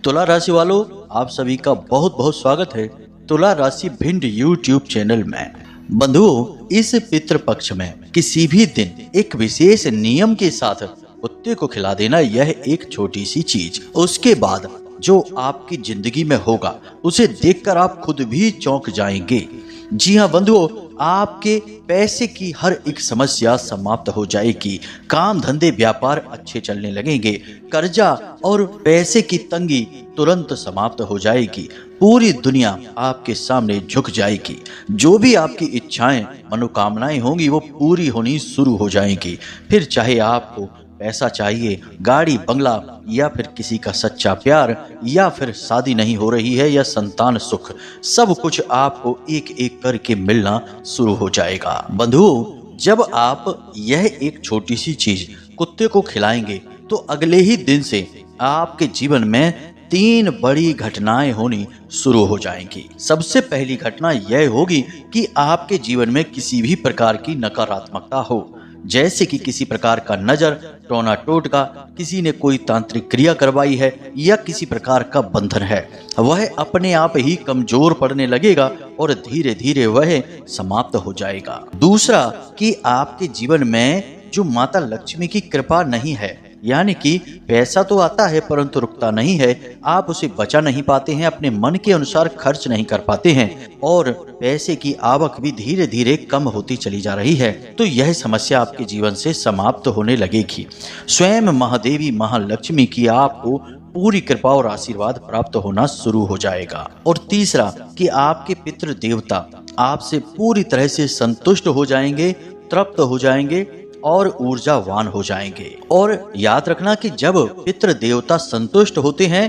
तुला राशि वालों, आप सभी का बहुत बहुत स्वागत है तुला राशि भिंड यूट्यूब चैनल में। बंधुओं, इस पितृ पक्ष में किसी भी दिन एक विशेष नियम के साथ कुत्ते को खिला देना, यह एक छोटी सी चीज उसके बाद जो आपकी जिंदगी में होगा उसे देखकर आप खुद भी चौंक जाएंगे। जी हाँ बंधुओं, आपके पैसे की हर एक समस्या समाप्त हो जाएगी, काम धंधे व्यापार अच्छे चलने लगेंगे, कर्जा और पैसे की तंगी तुरंत समाप्त हो जाएगी, पूरी दुनिया आपके सामने झुक जाएगी, जो भी आपकी इच्छाएं मनोकामनाएं होंगी वो पूरी होनी शुरू हो जाएंगी। फिर चाहे आपको पैसा चाहिए, गाड़ी बंगला, या फिर किसी का सच्चा प्यार, या फिर शादी नहीं हो रही है या संतान सुख, सब कुछ आपको एक एक करके मिलना शुरू हो जाएगा। बंधुओं, जब आप यह एक छोटी सी चीज कुत्ते को खिलाएंगे तो अगले ही दिन से आपके जीवन में 3 बड़ी घटनाएं होनी शुरू हो जाएंगी। सबसे पहली घटना यह होगी कि आपके जीवन में किसी भी प्रकार की नकारात्मकता हो, जैसे कि किसी प्रकार का नजर, टोना टोटका, किसी ने कोई तांत्रिक क्रिया करवाई है या किसी प्रकार का बंधन है, वह अपने आप ही कमजोर पड़ने लगेगा और धीरे धीरे वह समाप्त हो जाएगा। दूसरा कि आपके जीवन में जो माता लक्ष्मी की कृपा नहीं है, यानी कि पैसा तो आता है परंतु रुकता नहीं है, आप उसे बचा नहीं पाते हैं, अपने मन के अनुसार खर्च नहीं कर पाते हैं और पैसे की आवक भी धीरे धीरे कम होती चली जा रही है, तो यह समस्या आपके जीवन से समाप्त होने लगेगी। स्वयं महादेवी महालक्ष्मी की आपको पूरी कृपा और आशीर्वाद प्राप्त होना शुरू हो जाएगा। और तीसरा कि आपके पितृ देवता आपसे पूरी तरह से संतुष्ट हो जाएंगे, तृप्त हो जाएंगे और ऊर्जावान हो जाएंगे। और याद रखना कि जब पितृ देवता संतुष्ट होते हैं,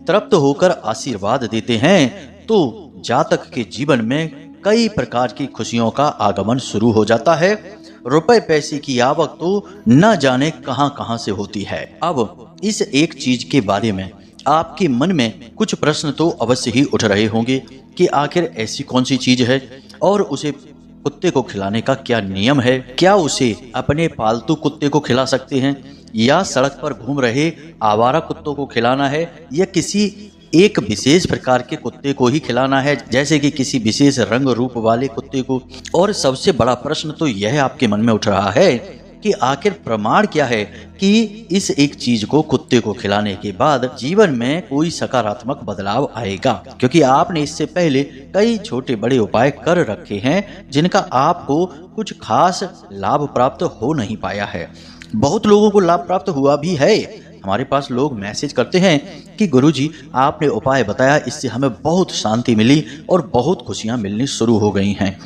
तृप्त होकर आशीर्वाद देते हैं, तो जातक के जीवन में कई प्रकार की खुशियों का आगमन शुरू हो जाता है। रुपए पैसे की आवक तो न जाने कहां कहां से होती है। अब इस एक चीज के बारे में आपके मन में कुछ प्रश्न तो अवश्य ही उठ रहे होंगे कि आखिर ऐसी कौन सी चीज है और उसे कुत्ते को खिलाने का क्या नियम है, क्या उसे अपने पालतू कुत्ते को खिला सकते हैं या सड़क पर घूम रहे आवारा कुत्तों को खिलाना है या किसी एक विशेष प्रकार के कुत्ते को ही खिलाना है, जैसे कि किसी विशेष रंग रूप वाले कुत्ते को। और सबसे बड़ा प्रश्न तो यह आपके मन में उठ रहा है कि आखिर प्रमाण क्या है कि इस एक चीज को कुत्ते को खिलाने के बाद जीवन में कोई सकारात्मक बदलाव आएगा, क्योंकि आपने इससे पहले कई छोटे बड़े उपाय कर रखे हैं जिनका आपको कुछ खास लाभ प्राप्त हो नहीं पाया है। बहुत लोगों को लाभ प्राप्त हुआ भी है। हमारे पास लोग मैसेज करते हैं कि गुरुजी आपने उपाय बताया, इससे हमें बहुत शांति मिली और बहुत खुशियां मिलनी शुरू हो गई हैं।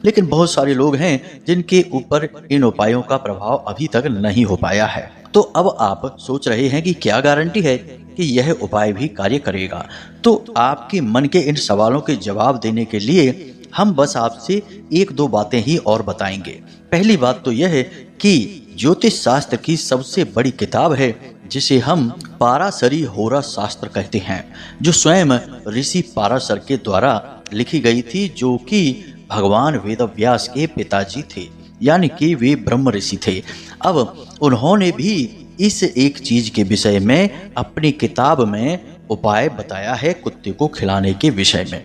लेकिन बहुत सारे लोग हैं जिनके ऊपर इन उपायों का प्रभाव अभी तक नहीं हो पाया है। तो अब आप सोच रहे हैं कि क्या गारंटी है कि यह उपाय भी कार्य करेगा। तो आपके मन के इन सवालों के जवाब देने के लिए हम बस आपसे 1-2 बातें ही और बताएंगे। पहली बात तो यह है कि ज्योतिष शास्त्र की सबसे बड़ी किताब है जिसे हम पाराशरी होरा शास्त्र कहते हैं, जो स्वयं ऋषि पाराशर के द्वारा लिखी गई थी, जो कि भगवान वेदव्यास के पिताजी थे, यानी कि वे ब्रह्म ऋषि थे। अब उन्होंने भी इस एक चीज के विषय में अपनी किताब में उपाय बताया है कुत्ते को खिलाने के विषय में।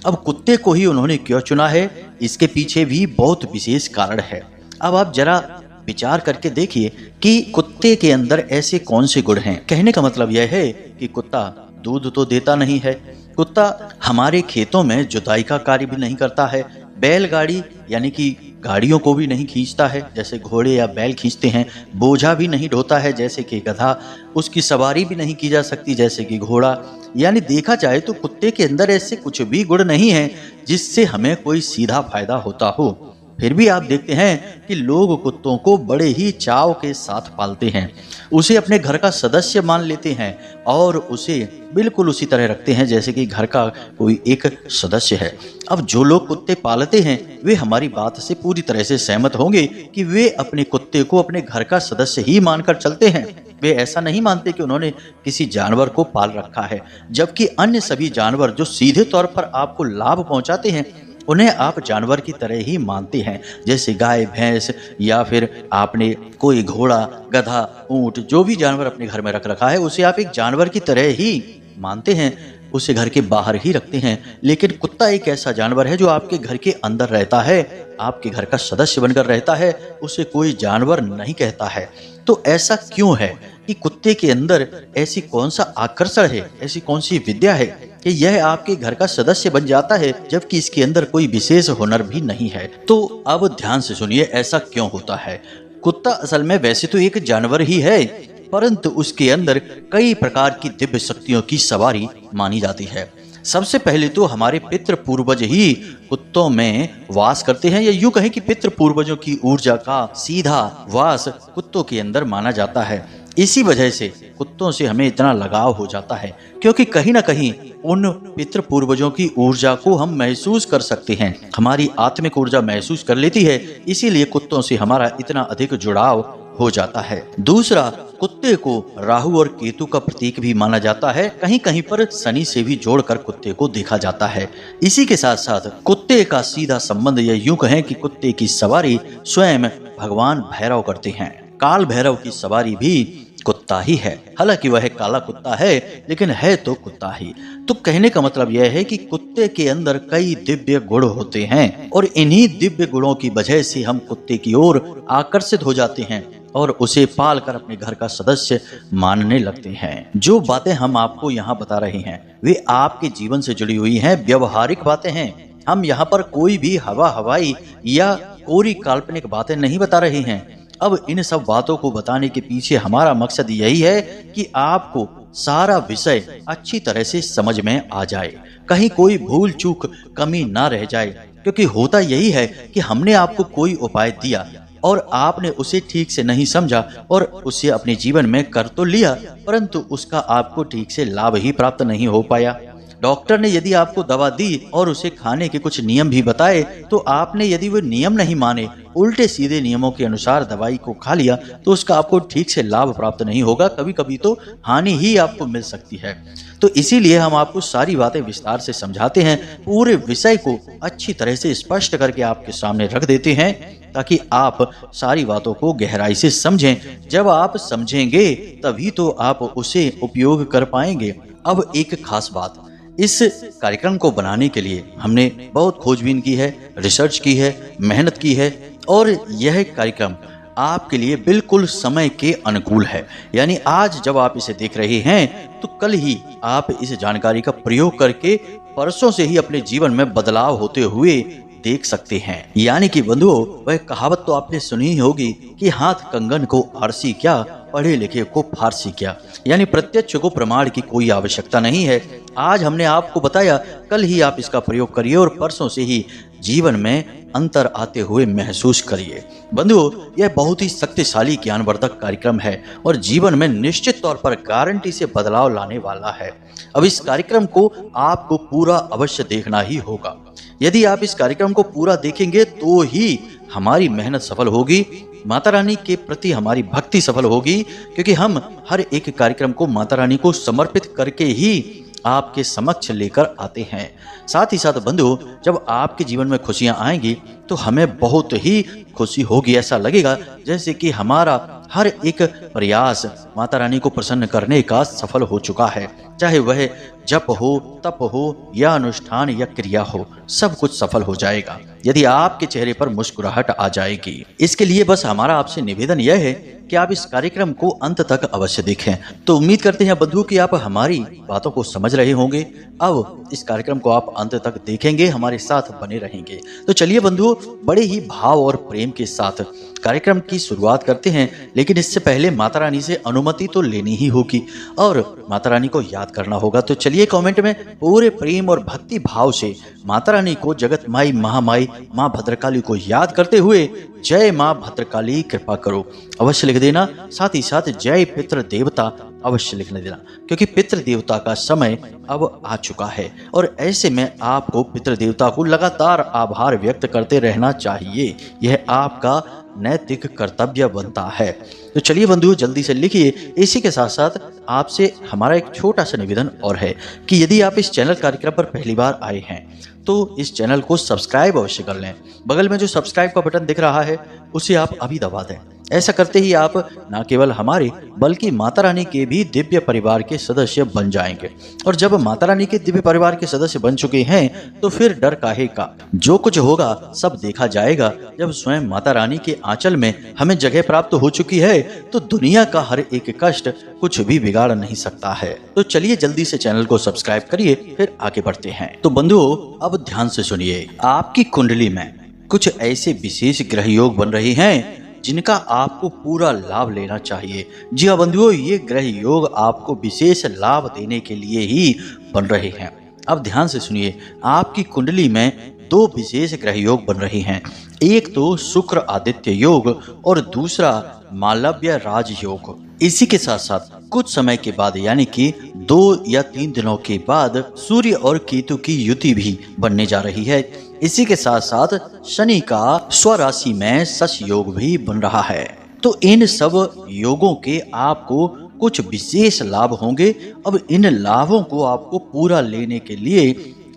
अब कुत्ते को ही उन्होंने क्यों चुना है, इसके पीछे भी बहुत विशेष कारण है। अब आप जरा विचार करके देखिए कि कुत्ते के अंदर ऐसे कौन से गुण हैं। कहने का मतलब यह है कि कुत्ता दूध तो देता नहीं है, कुत्ता हमारे खेतों में जुताई का कार्य भी नहीं करता है, बैलगाड़ी यानी कि गाड़ियों को भी नहीं खींचता है जैसे घोड़े या बैल खींचते हैं, बोझा भी नहीं ढोता है जैसे कि गधा, उसकी सवारी भी नहीं की जा सकती जैसे कि घोड़ा। यानी देखा जाए तो कुत्ते के अंदर ऐसे कुछ भी गुण नहीं है जिससे हमें कोई सीधा फायदा होता हो। फिर भी आप देखते हैं कि लोग कुत्तों को बड़े ही चाव के साथ पालते हैं, उसे अपने घर का सदस्य मान लेते हैं और उसे बिल्कुल उसी तरह रखते हैं जैसे कि घर का कोई एक सदस्य है। अब जो लोग कुत्ते पालते हैं वे हमारी बात से पूरी तरह से सहमत होंगे कि वे अपने कुत्ते को अपने घर का सदस्य ही मानकर चलते हैं। वे ऐसा नहीं मानते कि उन्होंने किसी जानवर को पाल रखा है, जबकि अन्य सभी जानवर जो सीधे तौर पर आपको लाभ पहुंचाते हैं उन्हें आप जानवर की तरह ही मानते हैं, जैसे गाय भैंस या फिर आपने कोई घोड़ा गधा ऊंट जो भी जानवर अपने घर में रख रखा है उसे आप एक जानवर की तरह ही मानते हैं उसे घर के बाहर ही रखते हैं, लेकिन कुत्ता एक ऐसा जानवर है जो आपके घर के अंदर रहता है, आपके घर का सदस्य बनकर रहता है, उसे कोई जानवर नहीं कहता है। तो ऐसा क्यों है कि कुत्ते के अंदर ऐसी कौन सा आकर्षण है, ऐसी कौन सी विद्या है कि यह आपके घर का सदस्य बन जाता है, जबकि इसके अंदर कोई विशेष हुनर भी नहीं है। तो अब ध्यान से सुनिए, ऐसा क्यों होता है। कुत्ता असल में वैसे तो एक जानवर ही है, परंतु उसके अंदर कई प्रकार की दिव्य शक्तियों की सवारी मानी जाती है। सबसे पहले तो हमारे पितृ पूर्वज ही कुत्तों में वास करते हैं, या यूं कहें कि पितृ पूर्वजों की ऊर्जा का सीधा वास कुत्तों के अंदर माना जाता है। इसी वजह से कुत्तों से हमें इतना लगाव हो जाता है, क्योंकि कहीं ना कहीं उन पितृ पूर्वजों की ऊर्जा को हम महसूस कर सकते हैं, हमारी आत्मिक ऊर्जा महसूस कर लेती है, इसीलिए कुत्तों से हमारा इतना अधिक जुड़ाव हो जाता है। दूसरा, कुत्ते को राहु और केतु का प्रतीक भी माना जाता है, कहीं कहीं पर शनि से भी जोड़कर कुत्ते को देखा जाता है। इसी के साथ साथ कुत्ते का सीधा संबंध, या यूं कहें कि कुत्ते की सवारी स्वयं भगवान भैरव करते हैं। काल भैरव की सवारी भी कुत्ता ही है, हालांकि वह काला कुत्ता है, लेकिन है तो कुत्ता ही। तो कहने का मतलब यह है कि कुत्ते के अंदर कई दिव्य गुण होते हैं, और इन्हीं दिव्य गुणों की वजह से हम कुत्ते की ओर आकर्षित हो जाते हैं और उसे पालकर अपने घर का सदस्य मानने लगते हैं। जो बातें हम आपको यहाँ बता रहे हैं वे आपके जीवन से जुड़ी हुई हैं, व्यवहारिक बातें हैं। हम यहाँ पर कोई भी हवाई या कोरी काल्पनिक बातें नहीं बता रहे हैं। अब इन सब बातों को बताने के पीछे हमारा मकसद यही है कि आपको सारा विषय अच्छी तरह से समझ में आ जाए, कहीं कोई भूल चूक कमी ना रह जाए। क्योंकि होता यही है कि हमने आपको कोई उपाय दिया और आपने उसे ठीक से नहीं समझा और उसे अपने जीवन में कर तो लिया, परंतु उसका आपको ठीक से लाभ ही प्राप्त नहीं हो पाया। डॉक्टर ने यदि आपको दवा दी और उसे खाने के कुछ नियम भी बताए, तो आपने यदि वो नियम नहीं माने, उल्टे सीधे नियमों के अनुसार दवाई को खा लिया, तो उसका आपको ठीक से लाभ प्राप्त नहीं होगा, कभी कभी तो हानि ही आपको मिल सकती है। तो इसीलिए हम आपको सारी बातें विस्तार से समझाते हैं, पूरे विषय को अच्छी तरह से स्पष्ट करके आपके सामने रख देते हैं, ताकि आप सारी बातों को गहराई से समझें। जब आप समझेंगे तभी तो आप उसे उपयोग कर पाएंगे। अब एक खास बात, इस कार्यक्रम को बनाने के लिए हमने बहुत खोजबीन की है, रिसर्च की है, मेहनत की है, और यह कार्यक्रम आपके लिए बिल्कुल समय के अनुकूल है। यानी आज जब आप इसे देख रहे हैं तो कल ही आप इस जानकारी का प्रयोग करके परसों से ही अपने जीवन में बदलाव होते हुए देख सकते हैं। यानी कि बंधुओं, वह कहावत तो आपने सुनी ही होगी कि हाथ कंगन को आरसी क्या, पढ़े लिखे को फारसी क्या। यानी प्रत्यक्ष को प्रमाण की कोई आवश्यकता नहीं है। आज हमने आपको बताया, कल ही आप इसका प्रयोग करिए और परसों से ही जीवन में अंतर आते हुए महसूस करिए। बंधुओं, यह बहुत ही शक्तिशाली ज्ञानवर्धक कार्यक्रम है और जीवन में निश्चित तौर पर गारंटी से बदलाव लाने वाला है। अब इस कार्यक्रम को आपको पूरा अवश्य देखना ही होगा। यदि आप इस कार्यक्रम को पूरा देखेंगे तो ही हमारी मेहनत सफल होगी, माता रानी के प्रति हमारी भक्ति सफल होगी, क्योंकि हम हर एक कार्यक्रम को माता रानी को समर्पित करके ही आपके समक्ष लेकर आते हैं। साथ ही साथ बंधु, जब आपके जीवन में खुशियां आएंगी तो हमें बहुत ही खुशी होगी। ऐसा लगेगा जैसे कि हमारा हर एक प्रयास माता रानी को प्रसन्न करने का सफल हो चुका है। चाहे वह जप हो, तप हो, या अनुष्ठान या क्रिया हो, सब कुछ सफल हो जाएगा यदि आपके चेहरे पर मुस्कुराहट आ जाएगी। इसके लिए बस हमारा आपसे निवेदन यह है कि आप इस कार्यक्रम को अंत तक अवश्य देखें। तो उम्मीद करते हैं बंधु कि आप हमारी बातों को समझ रहे होंगे। अब इस कार्यक्रम को आप अंत तक देखेंगे, हमारे साथ बने रहेंगे। तो चलिए बंधु, बड़े ही भाव और प्रेम के साथ कार्यक्रम की शुरुआत करते हैं। लेकिन इससे पहले माता रानी से अनुमति तो लेनी ही होगी और माता रानी को याद करना होगा। तो चलिए कमेंट में पूरे प्रेम और भक्ति भाव से माता रानी को, जगत माई, महामाई माँ भद्रकाली को याद करते हुए जय माँ भद्रकाली कृपा करो अवश्य लिख देना। साथ ही साथ जय पितृ देवता अवश्य लिखने देना, क्योंकि पितृ देवता का समय अब आ चुका है और ऐसे में आपको पितृ देवता को लगातार आभार व्यक्त करते रहना चाहिए। यह आपका नैतिक कर्तव्य बनता है। तो चलिए बंधुओं, जल्दी से लिखिए। इसी के साथ साथ आपसे हमारा एक छोटा सा निवेदन और है कि यदि आप इस चैनल कार्यक्रम पर पहली बार आए हैं तो इस चैनल को सब्सक्राइब अवश्य कर लें। बगल में जो सब्सक्राइब का बटन दिख रहा है उसे आप अभी दबा दें। ऐसा करते ही आप न केवल हमारे बल्कि माता रानी के भी दिव्य परिवार के सदस्य बन जाएंगे। और जब माता रानी के दिव्य परिवार के सदस्य बन चुके हैं तो फिर डर काहे का। जो कुछ होगा सब देखा जाएगा। जब स्वयं माता रानी के आंचल में हमें जगह प्राप्त हो चुकी है तो दुनिया का हर एक कष्ट कुछ भी बिगाड़ नहीं सकता है। तो चलिए जल्दी से चैनल को सब्सक्राइब करिए, फिर आगे बढ़ते हैं। तो बंधुओं, अब ध्यान से सुनिए। आपकी कुंडली में कुछ ऐसे विशेष ग्रह योग बन रहे हैं जिनका आपको पूरा लाभ लेना चाहिए। जी हाँ बंधुओं, ये ग्रह योग आपको विशेष लाभ देने के लिए ही बन रहे हैं। अब ध्यान से सुनिए। आपकी कुंडली में दो विशेष ग्रह योग बन रहे हैं। एक तो शुक्र आदित्य योग और दूसरा मालव्य राज योग। इसी के साथ साथ कुछ समय के बाद यानी कि 2 या 3 दिनों के बाद सूर्य और केतु की युति भी बनने जा रही है। इसी के साथ साथ शनि का स्वराशि में शश योग भी बन रहा है। तो इन सब योगों के आपको कुछ विशेष लाभ होंगे। अब इन लाभों को आपको पूरा लेने के लिए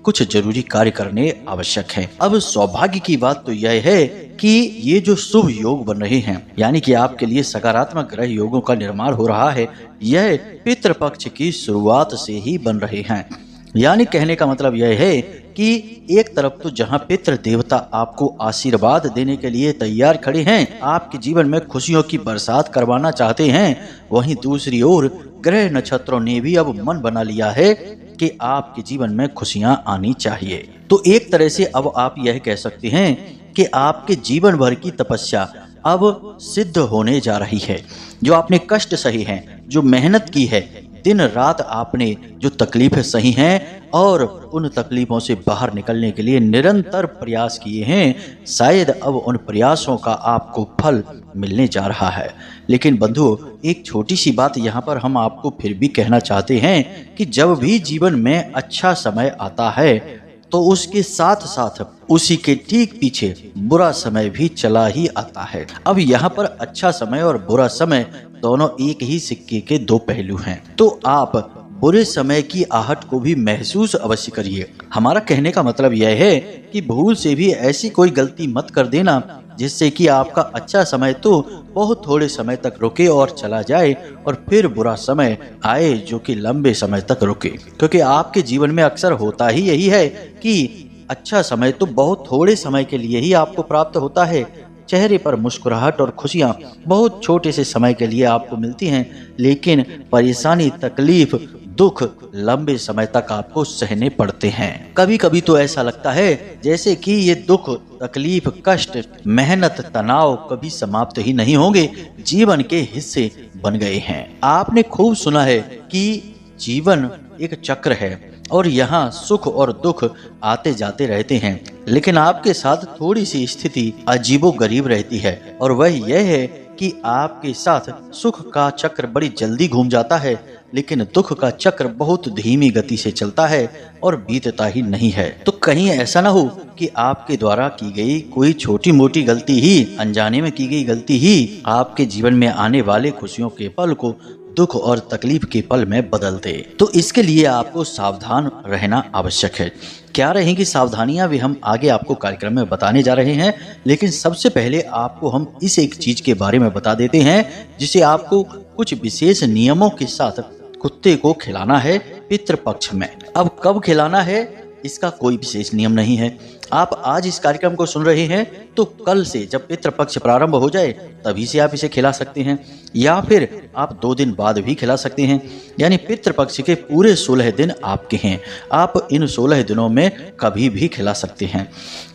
कुछ जरूरी कार्य करने आवश्यक हैं। अब सौभाग्य की बात तो यह है कि ये जो शुभ योग बन रहे हैं यानी कि आपके लिए सकारात्मक ग्रह योगों का निर्माण हो रहा है, यह पितृपक्ष की शुरुआत से ही बन रहे हैं। यानी कहने का मतलब यह है कि एक तरफ तो जहां पितृ देवता आपको आशीर्वाद देने के लिए तैयार खड़े हैं, आपके जीवन में खुशियों की बरसात करवाना चाहते हैं, वहीं दूसरी ओर ग्रह नक्षत्रों ने भी अब मन बना लिया है कि आपके जीवन में खुशियां आनी चाहिए। तो एक तरह से अब आप यह कह सकते हैं कि आपके जीवन भर की तपस्या अब सिद्ध होने जा रही है। जो आपने कष्ट सहे हैं, जो मेहनत की है, दिन रात आपने जो तकलीफें सही हैं और उन तकलीफों से बाहर निकलने के लिए निरंतर प्रयास किए हैं, शायद अब उन प्रयासों का आपको फल मिलने जा रहा है। लेकिन बंधुओं, एक छोटी सी बात यहाँ पर हम आपको फिर भी कहना चाहते हैं कि जब भी जीवन में अच्छा समय आता है तो उसके साथ साथ उसी के ठीक पीछे बुरा समय भी चला ही आता है। अब यहाँ पर अच्छा समय और बुरा समय दोनों एक ही सिक्के के दो पहलू हैं। तो आप बुरे समय की आहट को भी महसूस अवश्य करिए। हमारा कहने का मतलब यह है कि भूल से भी ऐसी कोई गलती मत कर देना जिससे कि आपका अच्छा समय तो बहुत थोड़े समय तक रुके और चला जाए और फिर बुरा समय आए जो कि लंबे समय तक रुके। क्योंकि आपके जीवन में अक्सर होता ही यही है कि अच्छा समय तो बहुत थोड़े समय के लिए ही आपको प्राप्त होता है। चेहरे पर मुस्कुराहट और खुशियां बहुत छोटे से समय के लिए आपको मिलती हैं, लेकिन परेशानी, तकलीफ, दुख लंबे समय तक आपको सहने पड़ते हैं। कभी कभी तो ऐसा लगता है जैसे कि ये दुख, तकलीफ, कष्ट, मेहनत, तनाव कभी समाप्त ही नहीं होंगे, जीवन के हिस्से बन गए हैं। आपने खूब सुना है कि जीवन एक चक्र है और यहाँ सुख और दुख आते जाते रहते हैं, लेकिन आपके साथ थोड़ी सी स्थिति अजीबोगरीब रहती है और वह यह है कि आपके साथ सुख का चक्र बड़ी जल्दी घूम जाता है, लेकिन दुख का चक्र बहुत धीमी गति से चलता है और बीतता ही नहीं है। तो कहीं ऐसा ना हो कि आपके द्वारा की गई कोई छोटी मोटी गलती ही, अनजाने में की गई गलती ही आपके जीवन में आने वाले खुशियों के पल को दुख और तकलीफ के पल में बदल दे। तो इसके लिए आपको सावधान रहना आवश्यक है। क्या रहेंगी सावधानियां भी हम आगे आपको कार्यक्रम में बताने जा रहे हैं, लेकिन सबसे पहले आपको हम इस एक चीज के बारे में बता देते हैं जिसे आपको कुछ विशेष नियमों के साथ कुत्ते को खिलाना है पितृपक्ष में। अब कब खिलाना है इसका कोई विशेष नियम नहीं है। आप आज इस कार्यक्रम को सुन रहे हैं तो कल से जब पितृपक्ष प्रारंभ हो जाए तभी से आप इसे खिला सकते हैं, या फिर आप 2 दिन बाद भी खिला सकते हैं। यानी पितृपक्ष के पूरे 16 दिन आपके हैं। आप इन 16 दिनों में कभी भी खिला सकते हैं।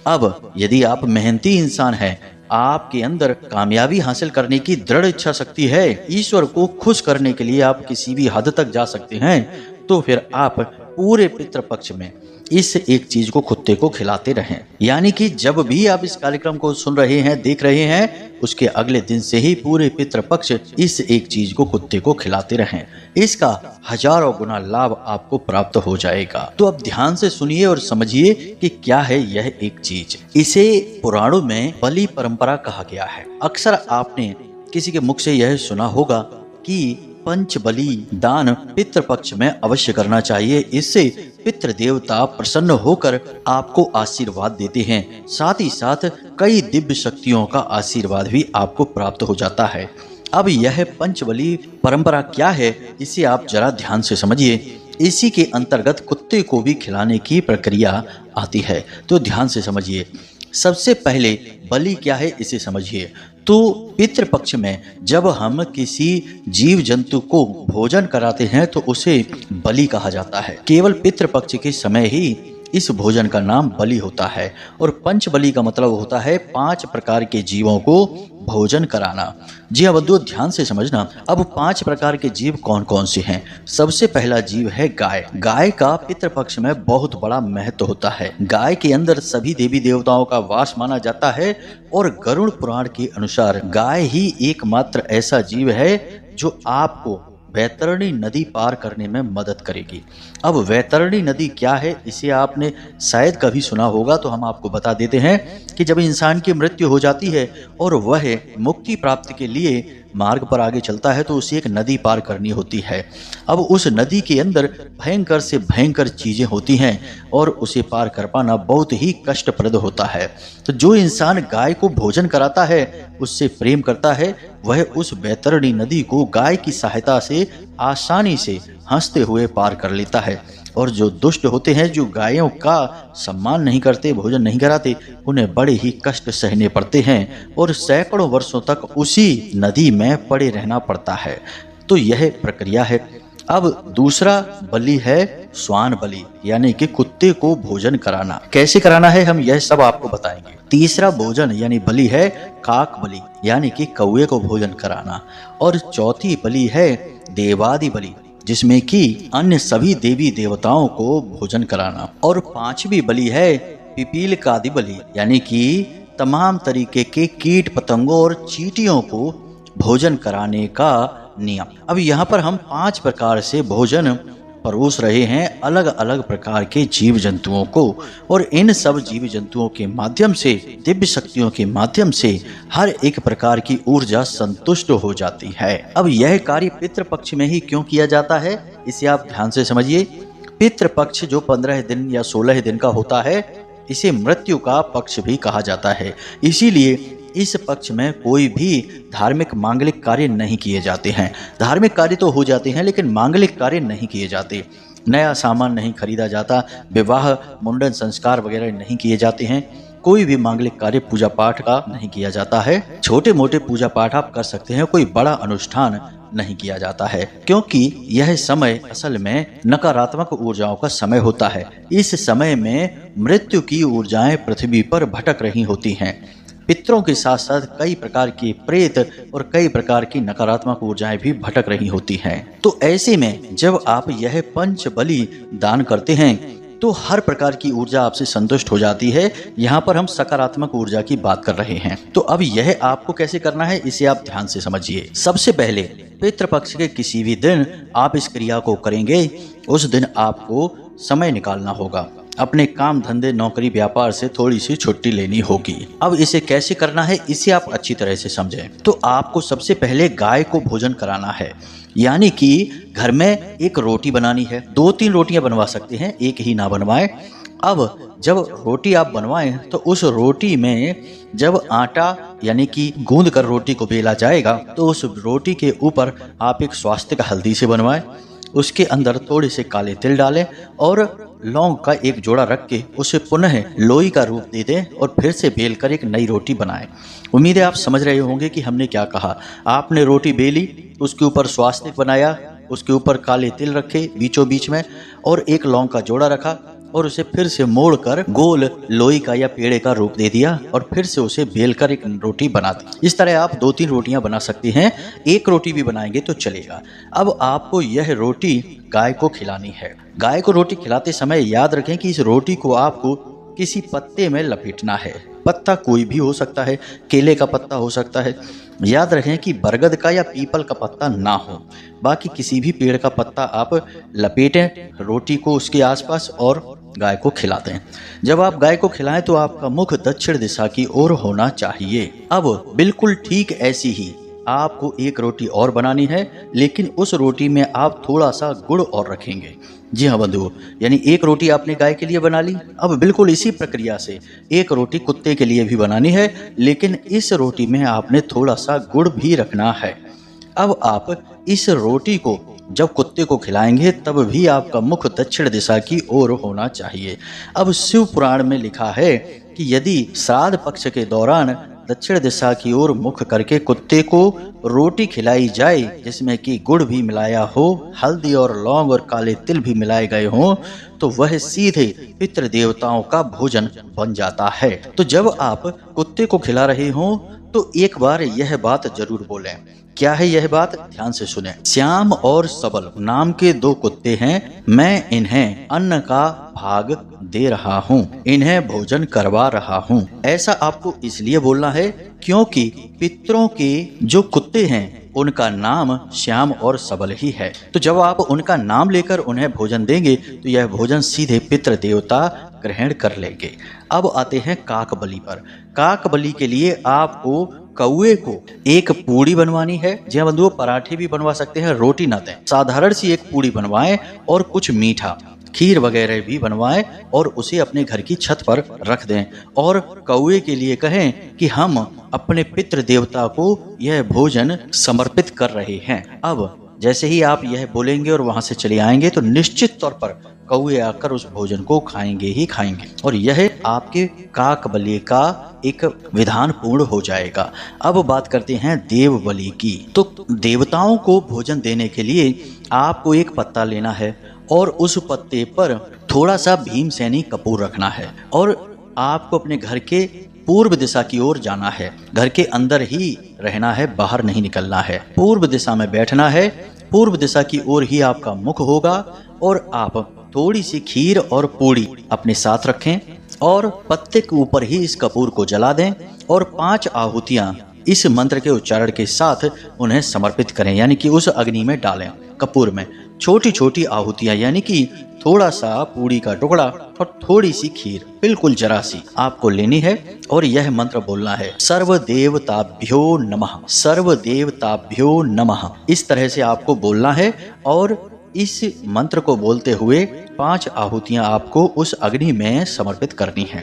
अब यदि आप मेहनती इंसान हैं, आपके अंदर कामयाबी हासिल करने की दृढ़ इच्छा शक्ति है, ईश्वर को खुश करने के लिए आप किसी भी हद तक जा सकते हैं, तो फिर आप पूरे पितृपक्ष में इस एक चीज को कुत्ते को खिलाते रहें। यानी कि जब भी आप इस कार्यक्रम को सुन रहे हैं, देख रहे हैं, उसके अगले दिन से ही पूरे पितृपक्ष इस एक चीज को कुत्ते को खिलाते रहें। इसका हजारों गुना लाभ आपको प्राप्त हो जाएगा। तो अब ध्यान से सुनिए और समझिए कि क्या है यह एक चीज। इसे पुराणों में बलि परंपरा कहा गया है। अक्सर आपने किसी के मुख से यह सुना होगा कि पंच बलि दान पितृपक्ष में अवश्य करना चाहिए, इससे पितृ देवता प्रसन्न होकर आपको आशीर्वाद देते हैं। साथ ही साथ कई दिव्य शक्तियों का आशीर्वाद भी आपको प्राप्त हो जाता है। अब यह पंचबली परंपरा क्या है, इसे आप जरा ध्यान से समझिए। इसी के अंतर्गत कुत्ते को भी खिलाने की प्रक्रिया आती है, तो ध्यान से समझिए। सबसे पहले बलि क्या है इसे समझिए। तो पितृपक्ष में जब हम किसी जीव जंतु को भोजन कराते हैं तो उसे बलि कहा जाता है। केवल पितृपक्ष के समय ही इस भोजन का नाम बलि होता है। और पंचबली का मतलब होता है 5 प्रकार के जीवों को भोजन कराना। जी हाँ बंधुओं, ध्यान से समझना। अब 5 प्रकार के जीव कौन कौन से हैं। सबसे पहला जीव है गाय। गाय का पितृपक्ष में बहुत बड़ा महत्व होता है। गाय के अंदर सभी देवी देवताओं का वास माना जाता है और गरुड़ पुराण के अनुसार गाय ही एकमात्र ऐसा जीव है जो आपको वैतरणी नदी पार करने में मदद करेगी। अब वैतरणी नदी क्या है इसे आपने शायद कभी सुना होगा, तो हम आपको बता देते हैं कि जब इंसान की मृत्यु हो जाती है और वह मुक्ति प्राप्ति के लिए मार्ग पर आगे चलता है तो उसे एक नदी पार करनी होती है। अब उस नदी के अंदर भयंकर से भयंकर चीजें होती हैं और उसे पार कर पाना बहुत ही कष्टप्रद होता है। तो जो इंसान गाय को भोजन कराता है, उससे प्रेम करता है, वह उस वैतरणी नदी को गाय की सहायता से आसानी से हंसते हुए पार कर लेता है। और जो दुष्ट होते हैं, जो गायों का सम्मान नहीं करते, भोजन नहीं कराते, उन्हें बड़े ही कष्ट सहने पड़ते हैं और सैकड़ों वर्षों तक उसी नदी में पड़े रहना पड़ता है। तो यह प्रक्रिया है। अब दूसरा बलि है श्वान बलि, यानी कि कुत्ते को भोजन कराना। कैसे कराना है हम यह सब आपको बताएंगे। तीसरा भोजन यानी बलि है काक बलि, यानी कि कौवे को भोजन कराना। और चौथी बलि है देवादि बलि, जिसमें कि अन्य सभी देवी देवताओं को भोजन कराना। और पांचवी बलि है पिपीलिकादि बलि, यानी कि तमाम तरीके के कीट पतंगों और चींटियों को भोजन कराने का नियम। अब यहाँ पर हम 5 प्रकार से भोजन परोस रहे हैं अलग अलग प्रकार के जीव जंतुओं को, और इन सब जीव जंतुओं के माध्यम से, दिव्य शक्तियों के माध्यम से हर एक प्रकार की ऊर्जा संतुष्ट हो जाती है। अब यह कार्य पितृपक्ष में ही क्यों किया जाता है, इसे आप ध्यान से समझिए। पितृपक्ष जो 15 दिन या 16 दिन का होता है, इसे मृत्यु का पक्ष भी कहा जाता है। इसीलिए इस पक्ष में कोई भी धार्मिक मांगलिक कार्य नहीं किए जाते हैं। धार्मिक कार्य तो हो जाते हैं लेकिन मांगलिक कार्य नहीं किए जाते। नया सामान नहीं खरीदा जाता, विवाह मुंडन संस्कार वगैरह नहीं किए जाते हैं। कोई भी मांगलिक कार्य पूजा पाठ का नहीं किया जाता है। छोटे मोटे पूजा पाठ आप कर सकते हैं, कोई बड़ा अनुष्ठान नहीं किया जाता है, क्योंकि यह समय असल में नकारात्मक ऊर्जाओं का समय होता है। इस समय में मृत्यु की ऊर्जाएं पृथ्वी पर भटक रही होती हैं। पितरों के साथ साथ कई प्रकार की प्रेत और कई प्रकार की नकारात्मक ऊर्जाएं भी भटक रही होती हैं। तो ऐसे में जब आप यह पंच बलि दान करते हैं तो हर प्रकार की ऊर्जा आपसे संतुष्ट हो जाती है। यहाँ पर हम सकारात्मक ऊर्जा की बात कर रहे हैं। तो अब यह आपको कैसे करना है, इसे आप ध्यान से समझिए। सबसे पहले पितृपक्ष के किसी भी दिन आप इस क्रिया को करेंगे, उस दिन आपको समय निकालना होगा। अपने काम धंधे नौकरी व्यापार से थोड़ी सी छुट्टी लेनी होगी। अब इसे कैसे करना है, इसे आप अच्छी तरह से समझें। तो आपको सबसे पहले गाय को भोजन कराना है, यानी कि घर में एक रोटी बनानी है। 2-3 रोटियां बनवा सकते हैं, एक ही ना बनवाएं। अब जब रोटी आप बनवाएं तो उस रोटी में जब आटा यानी कि गूंद कर रोटी को बेला जाएगा तो उस रोटी के ऊपर आप एक स्वास्तिक हल्दी से बनवाएं। उसके अंदर थोड़े से काले तिल डालें और लौंग का एक जोड़ा रख के उसे पुनः लोई का रूप दे दें और फिर से बेल कर एक नई रोटी बनाएं। उम्मीद है आप समझ रहे होंगे कि हमने क्या कहा। आपने रोटी बेली, उसके ऊपर स्वास्तिक बनाया, उसके ऊपर काले तिल रखे बीचों बीच में और एक लौंग का जोड़ा रखा और उसे फिर से मोड़कर गोल लोई का या पेड़े का रूप दे दिया और फिर से उसे बेलकर एक रोटी बना दी। इस तरह आप 2-3 रोटियां बना सकते हैं, एक रोटी भी बनाएंगे तो चलेगा। अब आपको यह रोटी गाय को खिलानी है। गाय को रोटी खिलाते समय याद रखें कि इस रोटी को आपको किसी पत्ते में लपेटना है। पत्ता कोई भी हो सकता है, केले का पत्ता हो सकता है। याद रखें कि बरगद का या पीपल का पत्ता ना हो, बाकी किसी भी पेड़ का पत्ता आप लपेटें रोटी को उसके आसपास और गाय को खिलाते हैं। जब आप गाय को खिलाएं तो आपका मुख दक्षिण दिशा की ओर होना चाहिए। अब बिल्कुल ठीक ऐसी ही आपको एक रोटी और बनानी है, लेकिन उस रोटी में आप थोड़ा सा गुड़ और रखेंगे। जी हाँ बंधुओं, यानी एक रोटी आपने गाय के लिए बना ली। अब बिल्कुल इसी प्रक्रिया से एक रोटी कुत्ते के लिए भी बनानी है, लेकिन इस रोटी में आपने थोड़ा सा गुड़ भी रखना है। अब आप इस रोटी को जब कुत्ते को खिलाएंगे तब भी आपका मुख दक्षिण दिशा की ओर होना चाहिए। अब शिव पुराण में लिखा है कि यदि श्राद्ध पक्ष के दौरान दक्षिण दिशा की ओर मुख करके कुत्ते को रोटी खिलाई जाए, जिसमें कि गुड़ भी मिलाया हो, हल्दी और लौंग और काले तिल भी मिलाए गए हों, तो वह सीधे पितृ देवताओं का भोजन बन जाता है। तो जब आप कुत्ते को खिला रहे हों तो एक बार यह बात जरूर बोलें। क्या है यह बात? ध्यान से सुने। श्याम और सबल नाम के 2 कुत्ते हैं, मैं इन्हें अन्न का भाग दे रहा हूँ, इन्हें भोजन करवा रहा हूँ। ऐसा आपको इसलिए बोलना है क्योंकि पितरों के जो कुत्ते हैं उनका नाम श्याम और सबल ही है। तो जब आप उनका नाम लेकर उन्हें भोजन देंगे तो यह भोजन सीधे पितृ देवता ग्रहण कर लेंगे। अब आते हैं काक बलि पर। काक बलि के लिए आपको कौवे को एक पूड़ी बनवानी है। जी हाँ बंधुओं, पराठे भी बनवा सकते हैं, रोटी ना दें। साधारण सी एक पूड़ी बनवाएं और कुछ मीठा खीर वगैरह भी बनवाएं और उसे अपने घर की छत पर रख दें और कौवे के लिए कहें कि हम अपने पितृ देवता को यह भोजन समर्पित कर रहे हैं। अब जैसे ही आप यह बोलेंगे और वहां से चले आएंगे तो निश्चित तौर पर कौवे आकर उस भोजन को खाएंगे ही खाएंगे और यह आपके काक बलि का एक विधान पूर्ण हो जाएगा। अब बात करते हैं देव बलि की। तो देवताओं को भोजन देने के लिए आपको एक पत्ता लेना है और उस पत्ते पर थोड़ा सा भीमसेनी कपूर रखना है और आपको अपने घर के पूर्व दिशा की ओर जाना है। घर के अंदर ही रहना है, बाहर नहीं निकलना है। पूर्व दिशा में बैठना है, पूर्व दिशा की ओर ही आपका मुख होगा और आप थोड़ी सी खीर और पूड़ी अपने साथ रखें और पत्ते के ऊपर ही इस कपूर को जला दें और 5 आहुतियां इस मंत्र के उच्चारण के साथ उन्हें समर्पित करें, यानी कि उस अग्नि में डालें। कपूर में छोटी छोटी आहुतियां, यानी कि थोड़ा सा पूड़ी का टुकड़ा और थोड़ी सी खीर, बिल्कुल जरा सी आपको लेनी है और यह मंत्र बोलना है, सर्वदेवताभ्यो नमः, सर्वदेवताभ्यो नमः। इस तरह से आपको बोलना है और इस मंत्र को बोलते हुए 5 आहुतियां आपको उस अग्नि में समर्पित करनी है।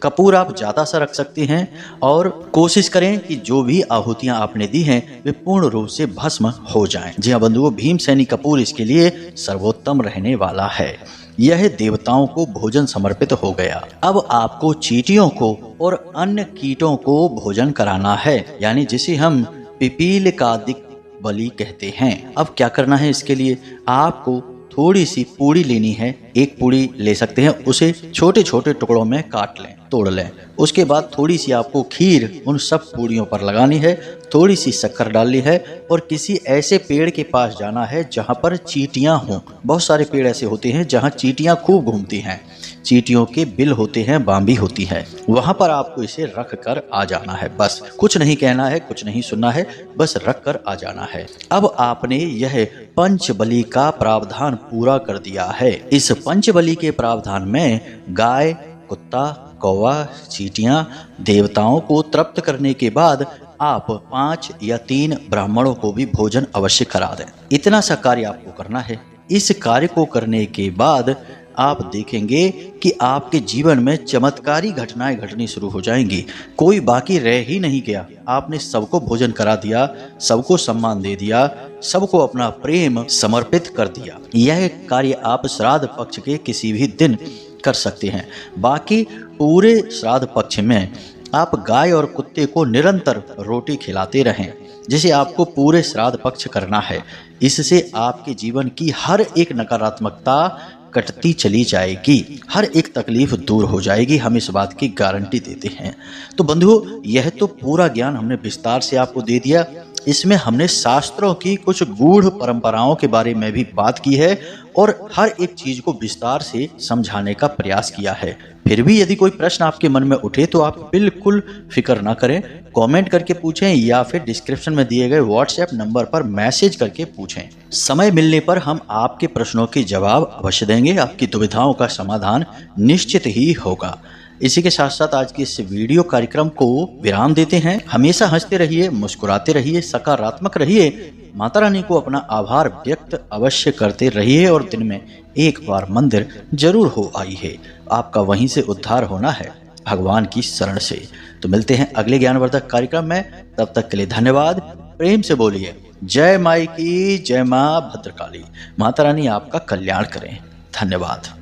कपूर आप ज़्यादा सा रख सकते हैं और कोशिश करें कि जो भी आहुतियां आपने दी हैं वे पूर्ण रूप से भस्म हो जाएं। जी हाँ बंधुओं, भीमसेनी कपूर इसके लिए सर्वोत्तम रहने वाला है। यह देवताओं को भोजन समर्पित हो गया। अब आपको चींटियों को और अन्य कीटों को भोजन कराना है, यानी जिसे हम पिपीलिकादिक बलि कहते हैं। अब क्या करना है इसके लिए? आपको थोड़ी सी पूड़ी लेनी है, एक पूड़ी ले सकते हैं, उसे छोटे छोटे टुकड़ों में काट लें, तोड़ लें। उसके बाद थोड़ी सी आपको खीर उन सब पूड़ियों पर लगानी है, थोड़ी सी शक्कर डालनी है और किसी ऐसे पेड़ के पास जाना है जहां पर चींटियां हों। बहुत सारे पेड़ ऐसे होते हैं जहां चींटियां खूब घूमती हैं, चींटियों के बिल होते हैं, बांबी होती है, वहां पर आपको इसे रख कर आ जाना है। बस कुछ नहीं कहना है, कुछ नहीं सुनना है, बस रख कर आ जाना है। अब आपने यह पंचबलि का प्रावधान पूरा कर दिया है। इस पंचबलि के प्रावधान में गाय, कुत्ता, कौवा, चींटियां देवताओं को तृप्त करने के बाद आप 5 या 3 ब्राह्मणों को भी भोजन अवश्य करा दें। इतना सा कार्य आपको करना है। इस कार्य को करने के बाद आप देखेंगे कि आपके जीवन में चमत्कारी घटनाएं घटनी शुरू हो जाएंगी। कोई बाकी रह ही नहीं गया। आपने सबको भोजन करा दिया, सबको सम्मान दे दिया, सबको अपना प्रेम समर्पित कर दिया। यह कार्य आप श्राद्ध पक्ष के किसी भी दिन कर सकते हैं। बाकी पूरे श्राद्ध पक्ष में आप गाय और कुत्ते को निरंतर रोटी खिलाते रहें, जिसे आपको पूरे श्राद्ध पक्ष करना है। इससे आपके जीवन की हर एक नकारात्मकता कटती चली जाएगी, हर एक तकलीफ दूर हो जाएगी। हम इस बात की गारंटी देते हैं। तो बंधुओं, यह तो पूरा ज्ञान हमने विस्तार से आपको दे दिया। इसमें हमने शास्त्रों की कुछ गूढ़ परंपराओं के बारे में भी बात की है और हर एक चीज को विस्तार से समझाने का प्रयास किया है। फिर भी यदि कोई प्रश्न आपके मन में उठे तो आप बिल्कुल फिक्र ना करें, कमेंट करके पूछें या फिर डिस्क्रिप्शन में दिए गए व्हाट्सएप नंबर पर मैसेज करके पूछें। समय मिलने पर हम आपके प्रश्नों के जवाब अवश्य देंगे। आपकी दुविधाओं का समाधान निश्चित ही होगा। इसी के साथ साथ आज की इस वीडियो कार्यक्रम को विराम देते हैं। हमेशा हंसते रहिए, मुस्कुराते रहिए, सकारात्मक रहिए, माता रानी को अपना आभार व्यक्त अवश्य करते रहिए और दिन में एक बार मंदिर जरूर हो आई है। आपका वहीं से उद्धार होना है, भगवान की शरण से। तो मिलते हैं अगले ज्ञानवर्धक कार्यक्रम में, तब तक के लिए धन्यवाद। प्रेम से बोलिए जय माई की, जय माँ भद्रकाली। माता रानी आपका कल्याण करें। धन्यवाद।